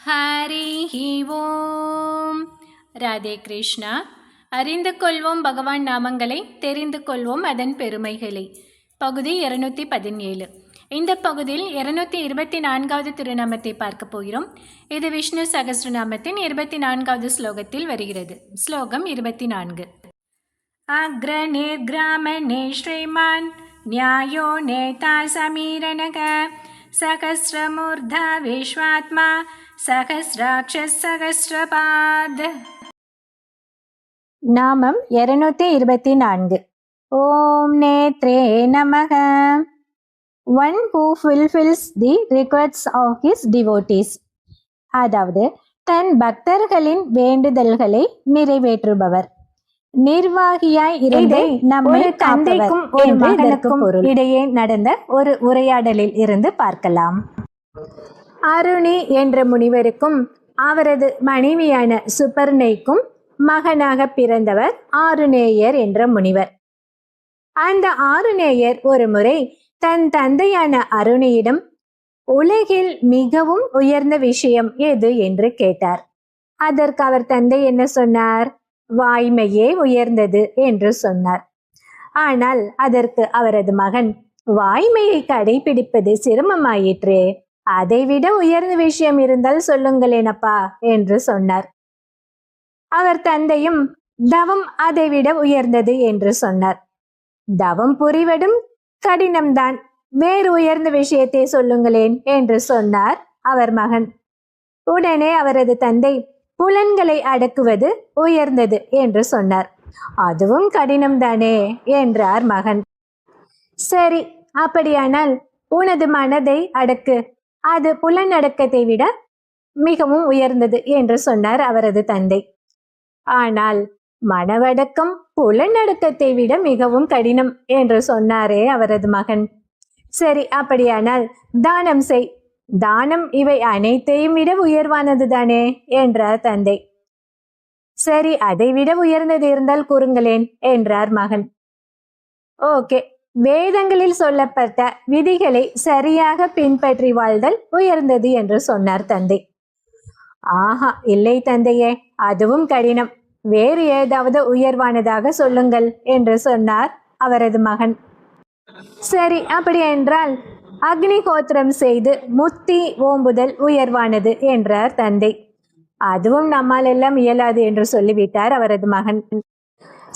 ஹரி ஓம். ராதே கிருஷ்ணா. அறிந்து கொள்வோம் பகவான் நாமங்களை, தெரிந்து கொள்வோம் அதன் பெருமைகளை. பகுதி 217. இந்த பகுதியில் 224வது திருநாமத்தை பார்க்க போகிறோம். இது விஷ்ணு சகஸ்ரநாமத்தின் 24வது ஸ்லோகத்தில் வருகிறது. ஸ்லோகம் 24. அக்ரநீர் கிராமணே ஸ்ரீமான் न्यायो नेता समीरणक सहस्रमूर्धा विश्वात्मा सहस्राक्षस सहस्रपाद. நாமம் 224. ஓம் நேத்ரே நமக. One who fulfills the requests of his devotees. அதாவது தன் பக்தர்களின் வேண்டுதல்களை நிறைவேற்றுபவர், நிர்வாகியாய் இருந்து நம்மை தந்தைக்கும் ஒரு மகனுக்கும் இடையே நடந்த ஒரு உரையாடலில் இருந்து பார்க்கலாம். அருணி என்ற முனிவருக்கும் அவரது மனைவியான சுபர்ணைக்கும் மகனாக பிறந்தவர் ஆருணேயர் என்ற முனிவர். அந்த ஆருணேயர் ஒரு முறை தன் தந்தையான அருணியிடம் உலகில் மிகவும் உயர்ந்த விஷயம் எது என்று கேட்டார். அதற்கு அவர் தந்தை என்ன சொன்னார்? வாய்மையே உயர்ந்தது என்று சொன்னார். ஆனால் அதற்கு அவரது மகன், வாய்மையை கடைபிடிப்பது சிரமமாயிற்றே, அதைவிட உயர்ந்த விஷயம் இருந்தால் சொல்லுங்களேனப்பா என்று சொன்னார். அவர் தந்தையும் தவம் அதைவிட உயர்ந்தது என்று சொன்னார். தவம் புரிவதும் கடினம்தான், வேறு உயர்ந்த விஷயத்தை சொல்லுங்களேன் என்று சொன்னார் அவர் மகன். உடனே அவரது தந்தை, புலன்களை அடக்குவது உயர்ந்தது என்று சொன்னார். அதுவும் கடினம்தானே என்றார் மகன். சரி, அப்படியானால் உனது மனதை அடக்கு, அது புலனடக்கத்தை விட மிகவும் உயர்ந்தது என்று சொன்னார் அவரது தந்தை. ஆனால் மனவடக்கம் புலனடக்கத்தை விட மிகவும் கடினம் என்று சொன்னாரே அவரது மகன். சரி, அப்படியானால் தானம் செய், தானம் இவை அனைத்தையும் விட உயர்வானது தானே என்றார் தந்தை. சரி, அதை விட உயர்ந்தது இருந்தால் கூறுங்களேன் என்றார் மகன். ஓகே, வேதங்களில் சொல்லப்பட்ட விதிகளை சரியாக பின்பற்றி வாழ்தல் உயர்ந்தது என்று சொன்னார் தந்தை. ஆஹா, இல்லை தந்தையே, அதுவும் கடினம், வேறு ஏதாவது உயர்வானதாக சொல்லுங்கள் என்று சொன்னார் அவரது மகன். சரி, அப்படி என்றால் அக்னிஹோத்திரம் செய்து முத்தி ஓம்புதல் உயர்வானது என்றார் தந்தை. அதுவும் நம்மால் எல்லாம் இயலாது என்று சொல்லிவிட்டார் அவரது மகன்.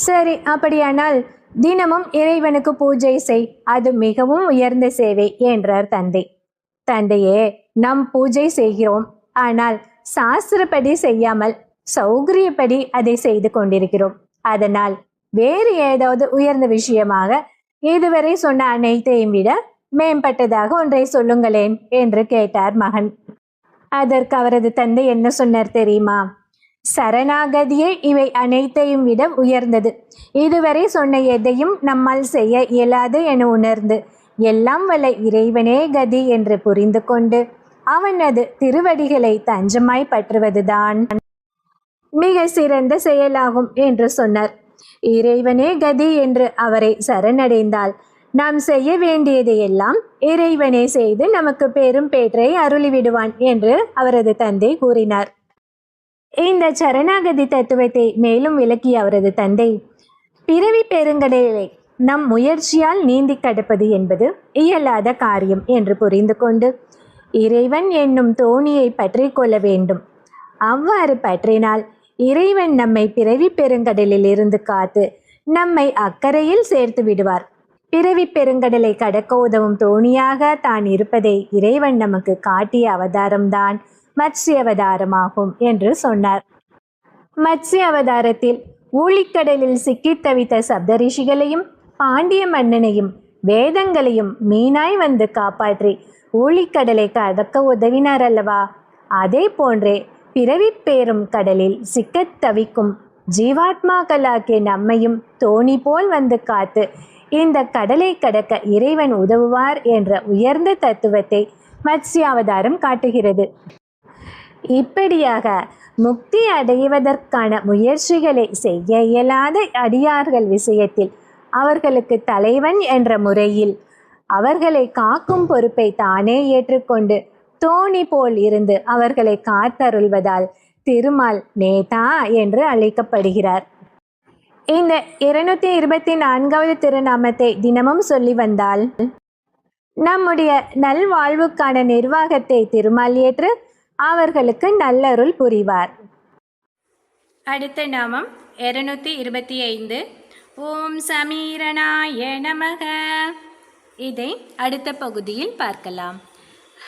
சரி, அப்படியானால் தினமும் இறைவனுக்கு பூஜை செய், அது மிகவும் உயர்ந்த சேவை என்றார் தந்தை. தந்தையே, நாம் பூஜை செய்கிறோம், ஆனால் சாஸ்திரப்படி செய்யாமல் சௌகரியப்படி அதை செய்து கொண்டிருக்கிறோம். அதனால் வேறு ஏதாவது உயர்ந்த விஷயமாக இதுவரை சொன்ன அனைத்தையும் விட மேம்பட்டதாக ஒன்றை சொல்லுங்களேன் என்று கேட்டார் மகன். அதற்கு அவரது தந்தை என்ன சொன்னார் தெரியுமா? சரணாகதியே இவை அனைத்தையும் விட உயர்ந்தது. இதுவரை சொன்ன எதையும் நம்மால் செய்ய இயலாது என உணர்ந்து எல்லாம் வல்ல இறைவனே கதி என்று புரிந்து கொண்டு அவனது திருவடிகளை தஞ்சமாய் பற்றுவதுதான் மிக சிறந்த செயலாகும் என்று சொன்னார். இறைவனே கதி என்று அவரை சரணடைந்தால் நாம் செய்ய வேண்டியதையெல்லாம் இறைவனே செய்து நமக்கு பெரும் பேற்றை அருளிவிடுவான் என்று அவரது தந்தை கூறினார். இந்த சரணாகதி தத்துவத்தை மேலும் விளக்கிய அவரது தந்தை, பிறவி பெருங்கடலை நம் முயற்சியால் நீந்தி கடப்பது என்பது இயலாத காரியம் என்று புரிந்து கொண்டு இறைவன் என்னும் தோணியை பற்றி கொள்ள வேண்டும். அவ்வாறு பற்றினால் இறைவன் நம்மை பிறவி பெருங்கடலில் இருந்து காத்து நம்மை அக்கறையில் சேர்த்து விடுவார். பிறவி பெருங்கடலை கடக்க உதவும் தோணியாக தான் இருப்பதை இறைவன் நமக்கு காட்டிய அவதாரம்தான் மத்ஸ்ய அவதாரமாகும் என்று சொன்னார். மத்ஸ்ய அவதாரத்தில் ஊழிக்கடலில் சிக்கி தவித்த சப்தரிஷிகளையும் பாண்டிய மன்னனையும் வேதங்களையும் மீனாய் வந்து காப்பாற்றி ஊழிக்கடலை கடக்க உதவினார் அல்லவா? அதே போன்றே பிறவி பேரும் கடலில் சிக்கத் தவிக்கும் ஜீவாத்மாக்களாகிய நம்மையும் தோணி போல் வந்து காத்து இந்த கடலை கடக்க இறைவன் உதவுவார் என்ற உயர்ந்த தத்துவத்தை மத்ஸ்யாவதாரம் காட்டுகிறது. இப்படியாக முக்தி அடைவதற்கான முயற்சிகளை செய்ய இயலாத அடியார்கள் விஷயத்தில் அவர்களுக்கு தலைவன் என்ற முறையில் அவர்களை காக்கும் பொறுப்பை தானே ஏற்றுக்கொண்டு தோணி போல் இருந்து அவர்களை காத்தருள்வதால் திருமால் நேதா என்று அழைக்கப்படுகிறார். இந்த 224வது திருநாமத்தை தினமும் சொல்லி வந்தால் நம்முடைய நல்வாழ்வுக்கான நிர்வாகத்தை திருமால் ஏற்று அவர்களுக்கு நல்லருள் புரிவார். அடுத்த நாமம் 225. ஓம் சமீரணாய நமக. இதை அடுத்த பகுதியில் பார்க்கலாம்.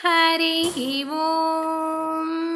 ஹரி ஓம்.